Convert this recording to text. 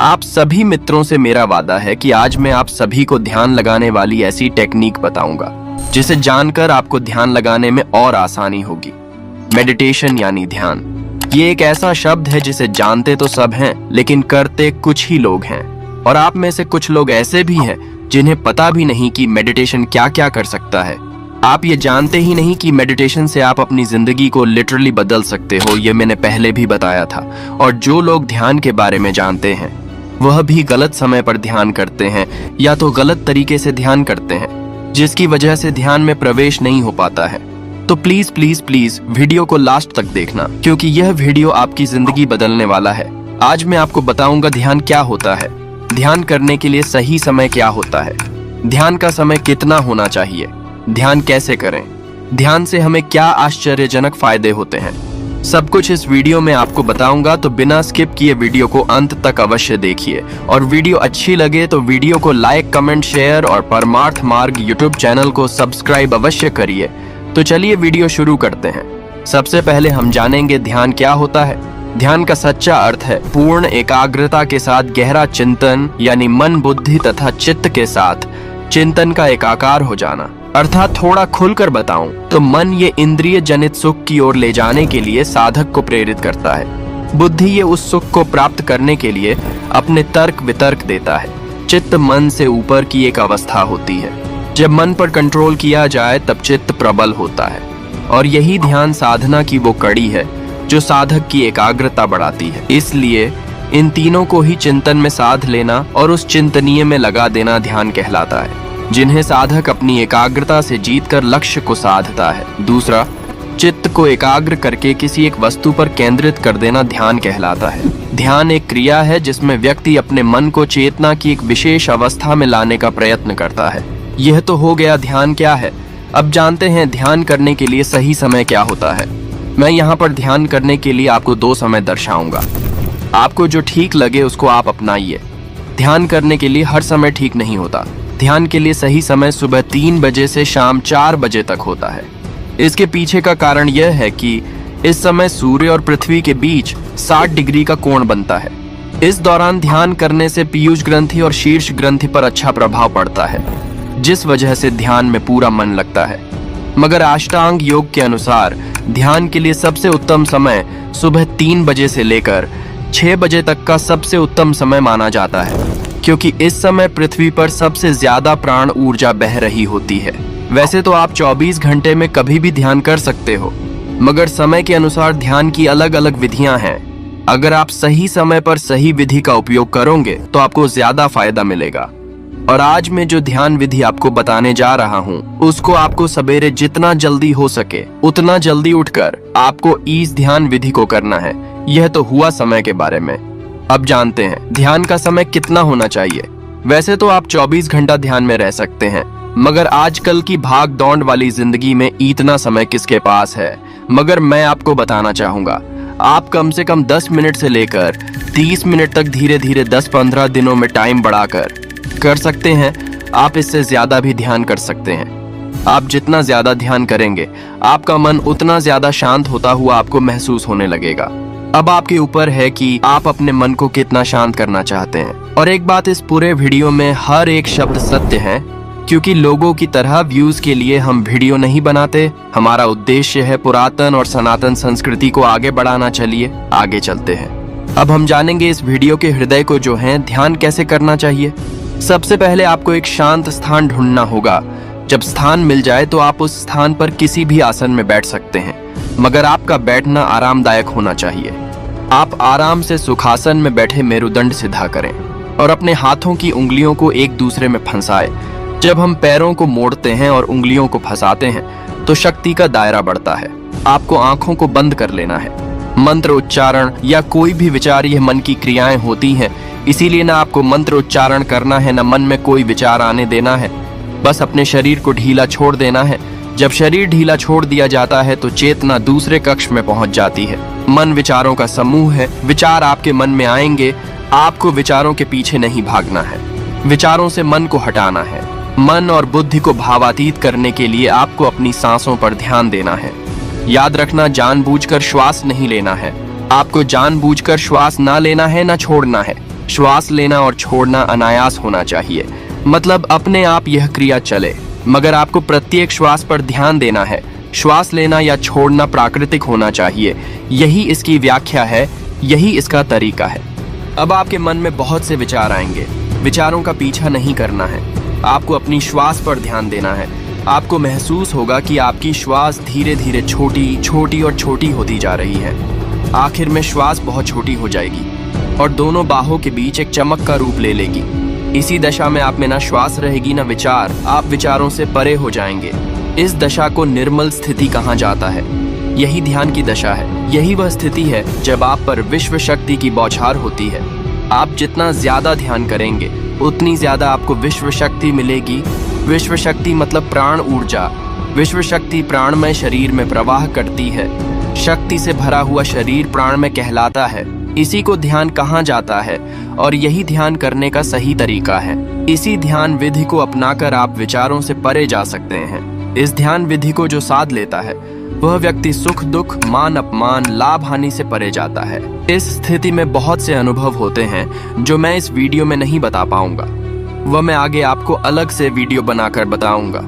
आप सभी मित्रों से मेरा वादा है कि आज मैं आप सभी को ध्यान लगाने वाली ऐसी टेक्निक बताऊंगा जिसे जानकर आपको ध्यान लगाने में और आसानी होगी। मेडिटेशन यानी ध्यान। ये एक ऐसा शब्द है जिसे जानते तो सब हैं, लेकिन करते कुछ ही लोग हैं। और आप में से कुछ लोग ऐसे भी हैं जिन्हें पता भी नहीं कि मेडिटेशन क्या क्या कर सकता है। आप ये जानते ही नहीं कि मेडिटेशन से आप अपनी जिंदगी को लिटरली बदल सकते हो। ये मैंने पहले भी बताया था। और जो लोग ध्यान के बारे में जानते हैं वह भी गलत समय पर ध्यान करते हैं या तो गलत तरीके से ध्यान करते हैं, जिसकी वजह से ध्यान में प्रवेश नहीं हो पाता है। तो प्लीज प्लीज प्लीज वीडियो को लास्ट तक देखना, क्योंकि यह वीडियो आपकी जिंदगी बदलने वाला है। आज मैं आपको बताऊंगा ध्यान क्या होता है, ध्यान करने के लिए सही समय क्या होता है, ध्यान का समय कितना होना चाहिए, ध्यान कैसे करें, ध्यान से हमें क्या आश्चर्यजनक फायदे होते हैं। सब कुछ इस वीडियो में आपको बताऊंगा, तो बिना स्किप किए वीडियो को अंत तक अवश्य देखिए। और वीडियो अच्छी लगे तो वीडियो को लाइक, कमेंट, शेयर और परमार्थ मार्ग यूट्यूब चैनल को सब्सक्राइब अवश्य करिए। तो चलिए वीडियो शुरू करते हैं। सबसे पहले हम जानेंगे ध्यान क्या होता है। ध्यान का सच्चा अर्थ है पूर्ण एकाग्रता के साथ गहरा चिंतन, यानी मन, बुद्धि तथा चित्त के साथ चिंतन का एकाकार हो जाना। अर्थात थोड़ा खुलकर बताऊं तो मन ये इंद्रिय जनित सुख की ओर ले जाने के लिए साधक को प्रेरित करता है। बुद्धि ये उस सुख को प्राप्त करने के लिए अपने तर्क वितर्क देता है। चित्त मन से ऊपर की एक अवस्था होती है। जब मन पर कंट्रोल किया जाए तब चित्त प्रबल होता है। और यही ध्यान साधना की वो कड़ी है जो साधक की एकाग्रता बढ़ाती है। इसलिए इन तीनों को ही चिंतन में साध लेना और उस चिंतनीय में लगा देना ध्यान कहलाता है, जिन्हें साधक अपनी एकाग्रता से जीतकर लक्ष्य को साधता है। दूसरा, चित्त को एकाग्र करके किसी एक वस्तु पर केंद्रित कर देना ध्यान कहलाता है। ध्यान एक क्रिया है जिसमें व्यक्ति अपने मन को चेतना की एक विशेष अवस्था में लाने का प्रयत्न करता है। यह तो हो गया ध्यान क्या है। अब जानते हैं ध्यान करने के लिए सही समय क्या होता है। मैं यहाँ पर ध्यान करने के लिए आपको 2 समय दर्शाऊंगा। आपको जो ठीक लगे उसको आप अपनाइए। ध्यान करने के लिए हर समय ठीक नहीं होता। ध्यान के लिए सही समय सुबह 3 बजे से शाम 4 बजे तक होता है। इसके पीछे का कारण यह है कि इस समय सूर्य और पृथ्वी के बीच 60 डिग्री का कोण बनता है। इस दौरान ध्यान करने से पीयूष ग्रंथि और शीर्ष ग्रंथि पर अच्छा प्रभाव पड़ता है, जिस वजह से ध्यान में पूरा मन लगता है। मगर अष्टांग योग के अनुसार ध्यान के लिए सबसे उत्तम समय सुबह 3 बजे से लेकर 6 बजे तक का सबसे उत्तम समय माना जाता है, क्योंकि इस समय पृथ्वी पर सबसे ज्यादा प्राण ऊर्जा बह रही होती है। वैसे तो आप 24 घंटे में कभी भी ध्यान कर सकते हो, मगर समय के अनुसार ध्यान की अलग अलग विधियां हैं। अगर आप सही समय पर सही विधि का उपयोग करोगे तो आपको ज्यादा फायदा मिलेगा। और आज मैं जो ध्यान विधि आपको बताने जा रहा हूँ उसको आपको सवेरे जितना जल्दी हो सके उतना जल्दी उठकर आपको इस ध्यान विधि को करना है। यह तो हुआ समय के बारे में। अब जानते हैं ध्यान का समय कितना होना चाहिए। वैसे तो आप 24 घंटा ध्यान में रह सकते हैं, मगर आजकल की भाग दौड़ वाली जिंदगी में इतना समय किसके पास है। मगर मैं आपको बताना चाहूंगा, आप कम से कम 10 मिनट से लेकर 30 मिनट तक धीरे धीरे 10-15 दिनों में टाइम बढ़ाकर कर सकते हैं। आप इससे ज्यादा भी ध्यान कर सकते हैं। आप जितना ज्यादा ध्यान करेंगे आपका मन उतना ज्यादा शांत होता हुआ आपको महसूस होने लगेगा। अब आपके ऊपर है कि आप अपने मन को कितना शांत करना चाहते हैं। और एक बात, इस पूरे वीडियो में हर एक शब्द सत्य है, क्योंकि लोगों की तरह व्यूज के लिए हम वीडियो नहीं बनाते। हमारा उद्देश्य है पुरातन और सनातन संस्कृति को आगे बढ़ाना। चलिए आगे चलते हैं। अब हम जानेंगे इस वीडियो के हृदय को, जो है ध्यान कैसे करना चाहिए। सबसे पहले आपको एक शांत स्थान ढूंढना होगा। जब स्थान मिल जाए तो आप उस स्थान पर किसी भी आसन में बैठ सकते हैं, मगर आपका बैठना आरामदायक होना चाहिए। आप आराम से सुखासन में बैठे मेरुदंड सीधा करें और अपने हाथों की उंगलियों को एक दूसरे में फंसाएं। जब हम पैरों को मोड़ते हैं और उंगलियों को फंसाते हैं तो शक्ति का दायरा बढ़ता है। आपको आंखों को बंद कर लेना है। मंत्र उच्चारण या कोई भी विचार, यह मन की क्रियाएं होती हैं, इसीलिए ना आपको मंत्र उच्चारण करना है, ना मन में कोई विचार आने देना है। बस अपने शरीर को ढीला छोड़ देना है। जब शरीर ढीला छोड़ दिया जाता है तो चेतना दूसरे कक्ष में पहुंच जाती है। मन विचारों का समूह है। विचार आपके मन में आएंगे। आपको विचारों के पीछे नहीं भागना है, विचारों से मन को हटाना है। मन और बुद्धि को भावातीत करने के लिए आपको अपनी सांसों पर ध्यान देना है। याद रखना, जानबूझकर श्वास नहीं लेना है। आपको जानबूझकर श्वास ना लेना है, ना छोड़ना है। श्वास लेना और छोड़ना अनायास होना चाहिए, मतलब अपने आप यह क्रिया चले, मगर आपको प्रत्येक श्वास पर ध्यान देना है। श्वास लेना या छोड़ना प्राकृतिक होना चाहिए। यही इसकी व्याख्या है, यही इसका तरीका है। अब आपके मन में बहुत से विचार आएंगे। विचारों का पीछा नहीं करना है, आपको अपनी श्वास पर ध्यान देना है। आपको महसूस होगा कि आपकी श्वास धीरे धीरे छोटी छोटी और छोटी होती जा रही है। आखिर में श्वास बहुत छोटी हो जाएगी और दोनों बाहों के बीच एक चमक का रूप ले लेगी। इसी दशा में आप में ना श्वास रहेगी ना विचार, आप विचारों से परे हो जाएंगे। इस दशा को निर्मल स्थिति कहा जाता है। यही ध्यान की दशा है। यही वह स्थिति है जब आप पर विश्व शक्ति की बौछार होती है। आप जितना ज्यादा ध्यान करेंगे उतनी ज्यादा आपको विश्व शक्ति मिलेगी। विश्व शक्ति मतलब प्राण ऊर्जा। विश्व शक्ति प्राणमय शरीर में प्रवाह करती है। शक्ति से भरा हुआ शरीर प्राणमय कहलाता है। इसी को ध्यान कहा जाता है और यही ध्यान करने का सही तरीका है। इसी ध्यान विधि को अपनाकर आप विचारों से परे जा सकते हैं। इस ध्यान विधि को जो साध लेता है वह व्यक्ति सुख दुख, मान अपमान, लाभ हानि से परे जाता है। इस स्थिति में बहुत से अनुभव होते हैं जो मैं इस वीडियो में नहीं बता पाऊंगा। वह मैं आगे आपको अलग से वीडियो बनाकर बताऊंगा।